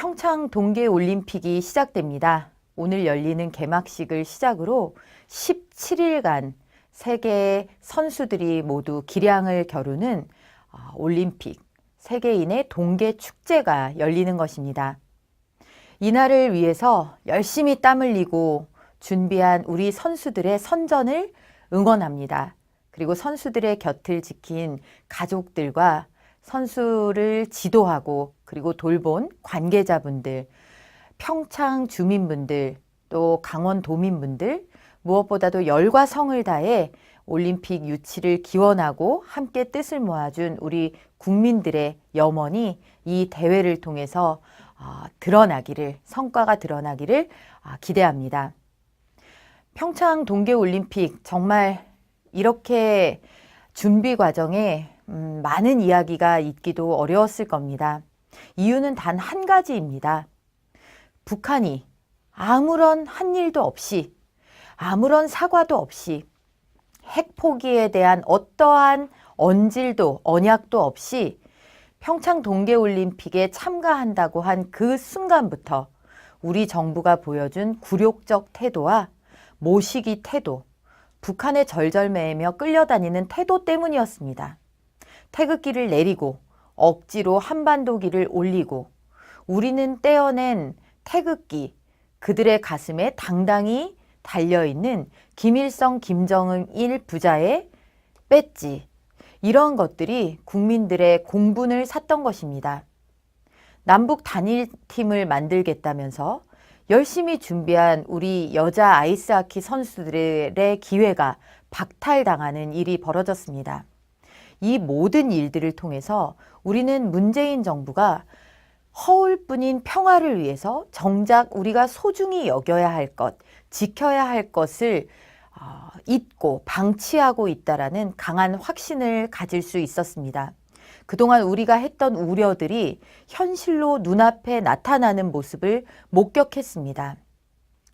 평창 동계올림픽이 시작됩니다. 오늘 열리는 개막식을 시작으로 17일간 세계 선수들이 모두 기량을 겨루는 올림픽, 세계인의 동계축제가 열리는 것입니다. 이날을 위해서 열심히 땀 흘리고 준비한 우리 선수들의 선전을 응원합니다. 그리고 선수들의 곁을 지킨 가족들과 선수를 지도하고 그리고 돌본 관계자분들, 평창 주민분들, 또 강원도민분들, 무엇보다도 열과 성을 다해 올림픽 유치를 기원하고 함께 뜻을 모아준 우리 국민들의 염원이 이 대회를 통해서 성과가 드러나기를 기대합니다. 평창 동계올림픽 정말 이렇게 준비 과정에 많은 이야기가 있기도 어려웠을 겁니다. 이유는 단 한 가지입니다. 북한이 아무런 한 일도 없이, 아무런 사과도 없이, 핵 포기에 대한 어떠한 언질도 언약도 없이 평창 동계올림픽에 참가한다고 한 그 순간부터 우리 정부가 보여준 굴욕적 태도와 모시기 태도, 북한에 절절매이며 끌려다니는 태도 때문이었습니다. 태극기를 내리고 억지로 한반도기를 올리고 우리는 떼어낸 태극기, 그들의 가슴에 당당히 달려있는 김일성, 김정은 일 부자의 배지, 이런 것들이 국민들의 공분을 샀던 것입니다. 남북 단일팀을 만들겠다면서 열심히 준비한 우리 여자 아이스하키 선수들의 기회가 박탈당하는 일이 벌어졌습니다. 이 모든 일들을 통해서 우리는 문재인 정부가 허울뿐인 평화를 위해서 정작 우리가 소중히 여겨야 할 것, 지켜야 할 것을 잊고 방치하고 있다라는 강한 확신을 가질 수 있었습니다. 그동안 우리가 했던 우려들이 현실로 눈앞에 나타나는 모습을 목격했습니다.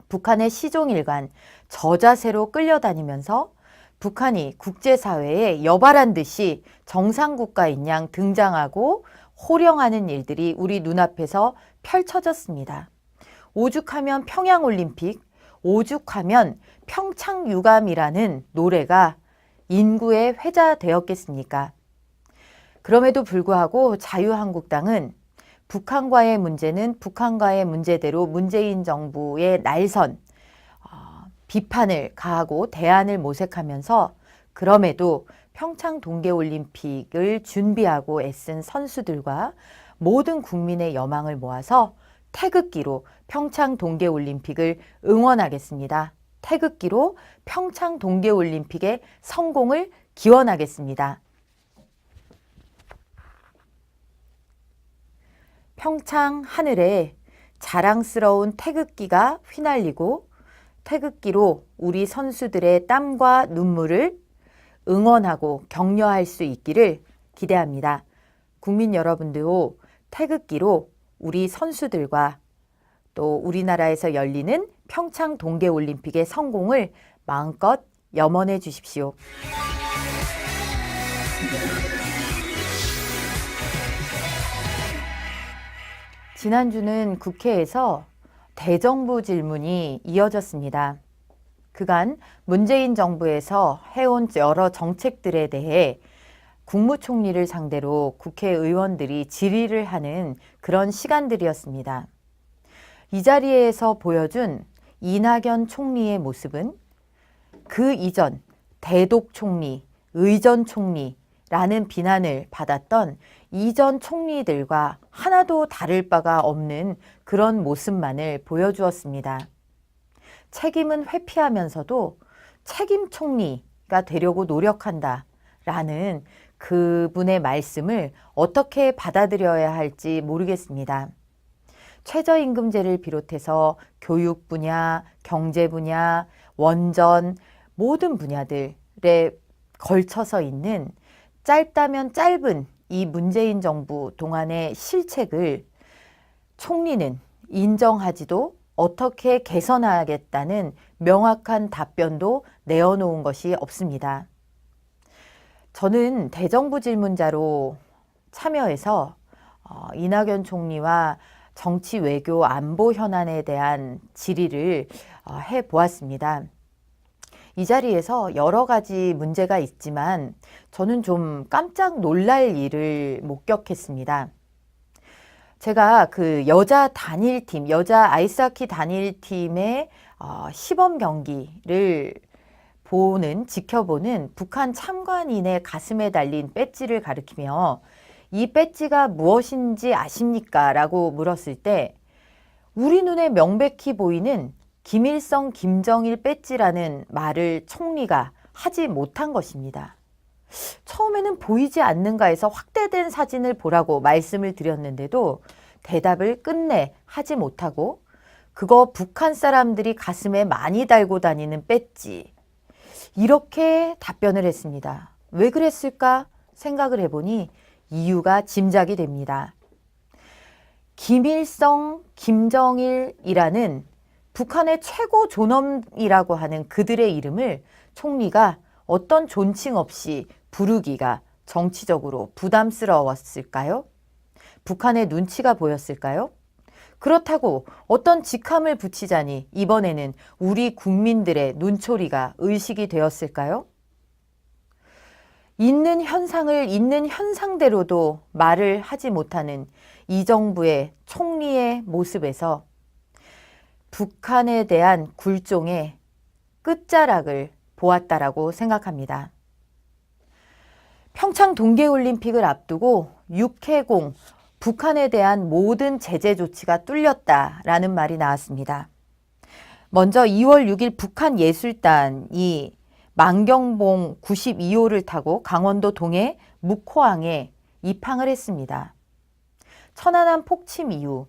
북한의 시종일관, 저자세로 끌려다니면서 북한이 국제사회에 여발한 듯이 정상국가인 양 등장하고 호령하는 일들이 우리 눈앞에서 펼쳐졌습니다. 오죽하면 평양올림픽, 오죽하면 평창유감이라는 노래가 인구에 회자되었겠습니까? 그럼에도 불구하고 자유한국당은 북한과의 문제는 북한과의 문제대로 문재인 정부의 날선, 비판을 가하고 대안을 모색하면서 그럼에도 평창 동계올림픽을 준비하고 애쓴 선수들과 모든 국민의 여망을 모아서 태극기로 평창 동계올림픽을 응원하겠습니다. 태극기로 평창 동계올림픽의 성공을 기원하겠습니다. 평창 하늘에 자랑스러운 태극기가 휘날리고 태극기로 우리 선수들의 땀과 눈물을 응원하고 격려할 수 있기를 기대합니다. 국민 여러분도 태극기로 우리 선수들과 또 우리나라에서 열리는 평창 동계올림픽의 성공을 마음껏 염원해 주십시오. 지난주는 국회에서 대정부 질문이 이어졌습니다. 그간 문재인 정부에서 해온 여러 정책들에 대해 국무총리를 상대로 국회의원들이 질의를 하는 그런 시간들이었습니다. 이 자리에서 보여준 이낙연 총리의 모습은 그 이전 대독 총리, 의전 총리라는 비난을 받았던 이전 총리들과 하나도 다를 바가 없는 그런 모습만을 보여주었습니다. 책임은 회피하면서도 책임 총리가 되려고 노력한다라는 그분의 말씀을 어떻게 받아들여야 할지 모르겠습니다. 최저임금제를 비롯해서 교육 분야, 경제 분야, 원전 모든 분야들에 걸쳐서 있는 짧다면 짧은 이 문재인 정부 동안의 실책을 총리는 인정하지도 어떻게 개선하겠다는 명확한 답변도 내어놓은 것이 없습니다. 저는 대정부 질문자로 참여해서 이낙연 총리와 정치, 외교, 안보 현안에 대한 질의를 해보았습니다. 이 자리에서 여러 가지 문제가 있지만 저는 좀 깜짝 놀랄 일을 목격했습니다. 제가 그 여자 단일팀, 여자 아이스하키 단일팀의 시범 경기를 지켜보는 북한 참관인의 가슴에 달린 배지를 가리키며 이 배지가 무엇인지 아십니까? 라고 물었을 때 우리 눈에 명백히 보이는 김일성, 김정일 배지라는 말을 총리가 하지 못한 것입니다. 처음에는 보이지 않는가 해서 확대된 사진을 보라고 말씀을 드렸는데도 대답을 끝내 하지 못하고 그거 북한 사람들이 가슴에 많이 달고 다니는 배지, 이렇게 답변을 했습니다. 왜 그랬을까 생각을 해보니 이유가 짐작이 됩니다. 김일성, 김정일이라는 북한의 최고 존엄이라고 하는 그들의 이름을 총리가 어떤 존칭 없이 부르기가 정치적으로 부담스러웠을까요? 북한의 눈치가 보였을까요? 그렇다고 어떤 직함을 붙이자니 이번에는 우리 국민들의 눈초리가 의식이 되었을까요? 있는 현상을 있는 현상대로도 말을 하지 못하는 이 정부의 총리의 모습에서 북한에 대한 굴종의 끝자락을 보았다라고 생각합니다. 평창 동계올림픽을 앞두고 육해공, 북한에 대한 모든 제재 조치가 뚫렸다라는 말이 나왔습니다. 먼저 2월 6일 북한 예술단이 만경봉 92호를 타고 강원도 동해 묵호항에 입항을 했습니다. 천안함 폭침 이후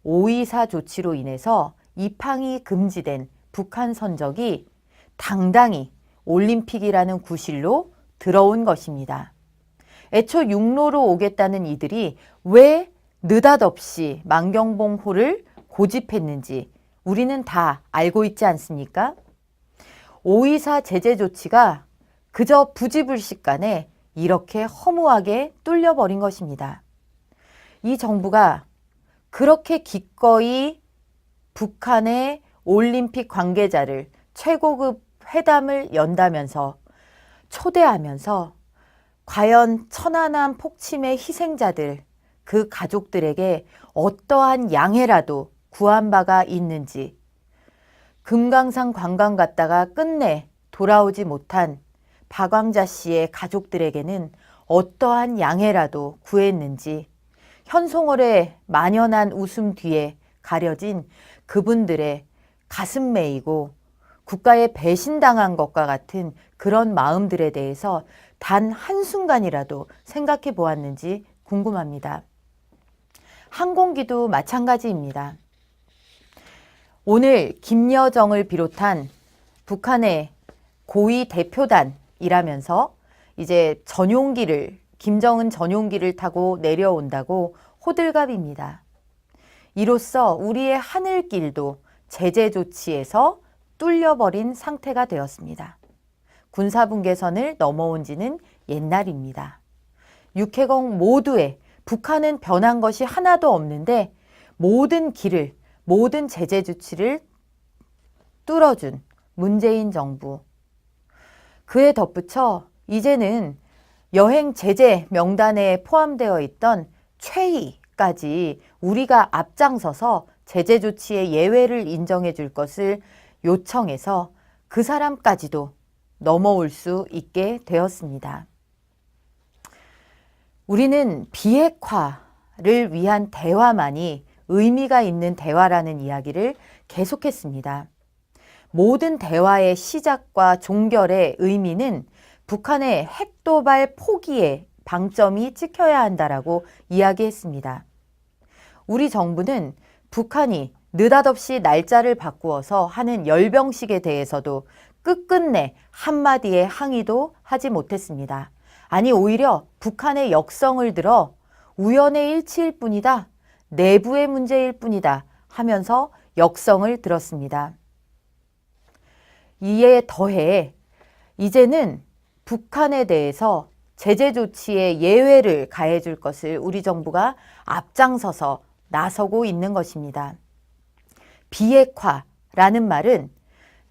5.24 조치로 인해서 입항이 금지된 북한 선적이 당당히 올림픽이라는 구실로 들어온 것입니다. 애초 육로로 오겠다는 이들이 왜 느닷없이 만경봉호를 고집했는지 우리는 다 알고 있지 않습니까? 5.24 제재 조치가 그저 부지불식간에 이렇게 허무하게 뚫려버린 것입니다. 이 정부가 그렇게 기꺼이 북한의 올림픽 관계자를 최고급 회담을 연다면서 초대하면서 과연 천안함 폭침의 희생자들, 그 가족들에게 어떠한 양해라도 구한 바가 있는지, 금강산 관광 갔다가 끝내 돌아오지 못한 박광자 씨의 가족들에게는 어떠한 양해라도 구했는지, 현송월의 만연한 웃음 뒤에 가려진 그분들의 가슴 메이고 국가에 배신당한 것과 같은 그런 마음들에 대해서 단 한순간이라도 생각해 보았는지 궁금합니다. 항공기도 마찬가지입니다. 오늘 김여정을 비롯한 북한의 고위 대표단이라면서 이제 김정은 전용기를 타고 내려온다고 호들갑입니다. 이로써 우리의 하늘길도 제재 조치에서 뚫려버린 상태가 되었습니다. 군사분계선을 넘어온 지는 옛날입니다. 육해공 모두에 북한은 변한 것이 하나도 없는데 모든 길을, 모든 제재 조치를 뚫어준 문재인 정부. 그에 덧붙여 이제는 여행 제재 명단에 포함되어 있던 최희까지 우리가 앞장서서 제재 조치의 예외를 인정해 줄 것을 요청해서 그 사람까지도 넘어올 수 있게 되었습니다. 우리는 비핵화를 위한 대화만이 의미가 있는 대화라는 이야기를 계속했습니다. 모든 대화의 시작과 종결의 의미는 북한의 핵도발 포기에 방점이 찍혀야 한다라고 이야기했습니다. 우리 정부는 북한이 느닷없이 날짜를 바꾸어서 하는 열병식에 대해서도 끝끝내 한마디의 항의도 하지 못했습니다. 아니 오히려 북한의 역성을 들어 우연의 일치일 뿐이다. 내부의 문제일 뿐이다 하면서 역성을 들었습니다. 이에 더해 이제는 북한에 대해서 제재 조치에 예외를 가해줄 것을 우리 정부가 앞장서서 나서고 있는 것입니다. 비핵화라는 말은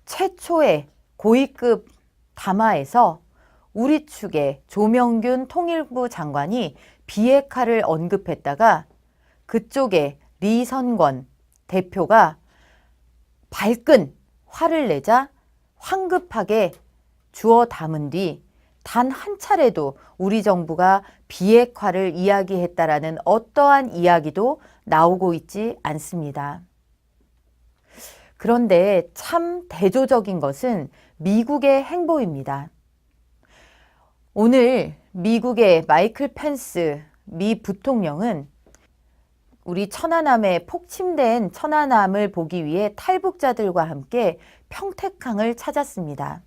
최초의 고위급 담화에서 우리 측의 조명균 통일부 장관이 비핵화를 언급했다가 그쪽에 리선권 대표가 발끈 화를 내자 황급하게 주워 담은 뒤 단 한 차례도 우리 정부가 비핵화를 이야기했다라는 어떠한 이야기도 나오고 있지 않습니다. 그런데 참 대조적인 것은 미국의 행보입니다. 오늘 미국의 마이클 펜스 미 부통령은 우리 천안함에 폭침된 천안함을 보기 위해 탈북자들과 함께 평택항을 찾았습니다.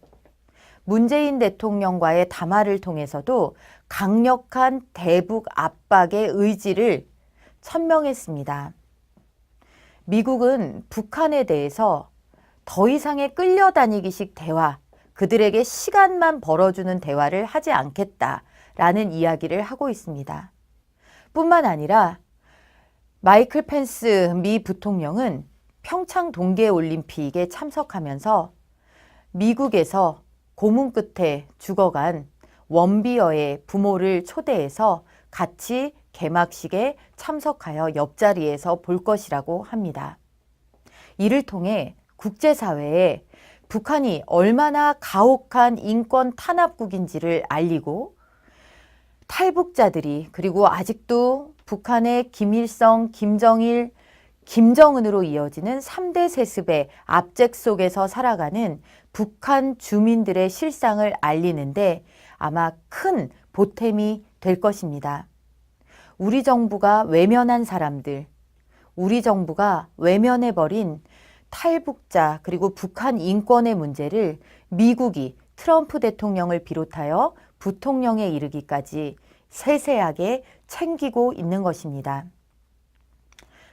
문재인 대통령과의 담화를 통해서도 강력한 대북 압박의 의지를 천명했습니다. 미국은 북한에 대해서 더 이상의 끌려다니기식 대화, 그들에게 시간만 벌어주는 대화를 하지 않겠다라는 이야기를 하고 있습니다. 뿐만 아니라 마이클 펜스 미 부통령은 평창 동계올림픽에 참석하면서 미국에서 고문 끝에 죽어간 원비어의 부모를 초대해서 같이 개막식에 참석하여 옆자리에서 볼 것이라고 합니다. 이를 통해 국제사회에 북한이 얼마나 가혹한 인권 탄압국인지를 알리고 탈북자들이 그리고 아직도 북한의 김일성, 김정일, 김정은으로 이어지는 3대 세습의 압제 속에서 살아가는 북한 주민들의 실상을 알리는데 아마 큰 보탬이 될 것입니다. 우리 정부가 외면한 사람들, 우리 정부가 외면해버린 탈북자 그리고 북한 인권의 문제를 미국이 트럼프 대통령을 비롯하여 부통령에 이르기까지 세세하게 챙기고 있는 것입니다.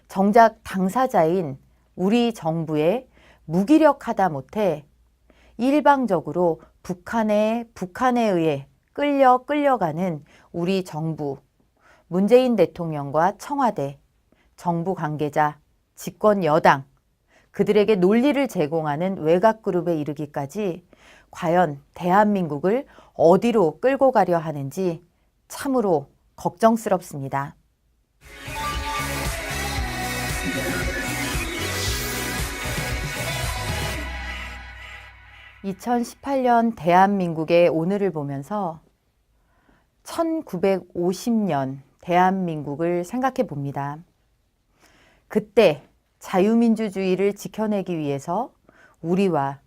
정작 당사자인 우리 정부에 무기력하다 못해 일방적으로 북한에 의해 끌려가는 우리 정부, 문재인 대통령과 청와대, 정부 관계자, 집권 여당, 그들에게 논리를 제공하는 외곽 그룹에 이르기까지 과연 대한민국을 어디로 끌고 가려 하는지 참으로 걱정스럽습니다. 2018년 대한민국의 오늘을 보면서 1950년 대한민국을 생각해 봅니다. 그때 자유민주주의를 지켜내기 위해서 우리와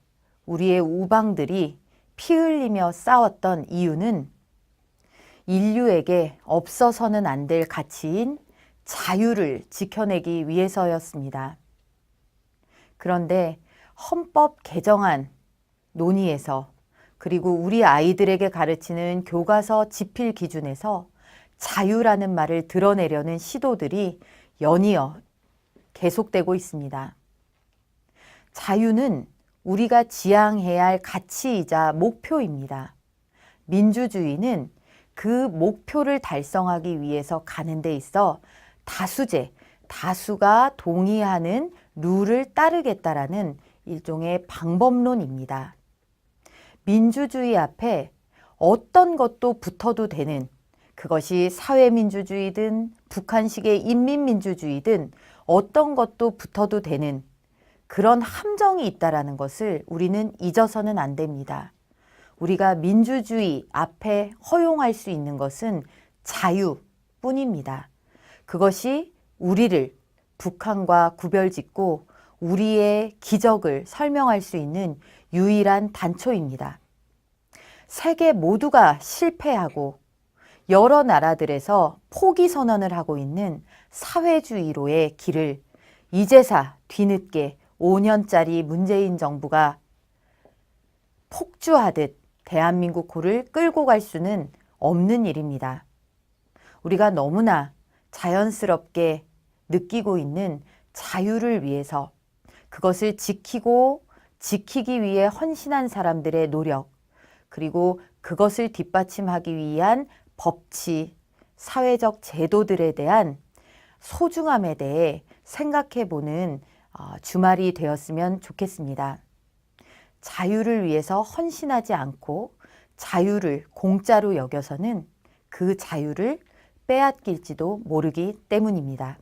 우리의 우방들이 피 흘리며 싸웠던 이유는 인류에게 없어서는 안 될 가치인 자유를 지켜내기 위해서였습니다. 그런데 헌법 개정안 논의에서 그리고 우리 아이들에게 가르치는 교과서 지필 기준에서 자유라는 말을 드러내려는 시도들이 연이어 계속되고 있습니다. 자유는 우리가 지향해야 할 가치이자 목표입니다. 민주주의는 그 목표를 달성하기 위해서 가는 데 있어 다수가 동의하는 룰을 따르겠다라는 일종의 방법론입니다. 민주주의 앞에 어떤 것도 붙어도 되는, 그것이 사회민주주의든 북한식의 인민민주주의든 어떤 것도 붙어도 되는 그런 함정이 있다라는 것을 우리는 잊어서는 안 됩니다. 우리가 민주주의 앞에 허용할 수 있는 것은 자유뿐입니다. 그것이 우리를 북한과 구별짓고 우리의 기적을 설명할 수 있는 유일한 단초입니다. 세계 모두가 실패하고 여러 나라들에서 포기 선언을 하고 있는 사회주의로의 길을 이제사 뒤늦게 5년짜리 문재인 정부가 폭주하듯 대한민국 고를 끌고 갈 수는 없는 일입니다. 우리가 너무나 자연스럽게 느끼고 있는 자유를 위해서 그것을 지키기 위해 헌신한 사람들의 노력, 그리고 그것을 뒷받침하기 위한 법치, 사회적 제도들에 대한 소중함에 대해 생각해보는 주말이 되었으면 좋겠습니다. 자유를 위해서 헌신하지 않고 자유를 공짜로 여겨서는 그 자유를 빼앗길지도 모르기 때문입니다.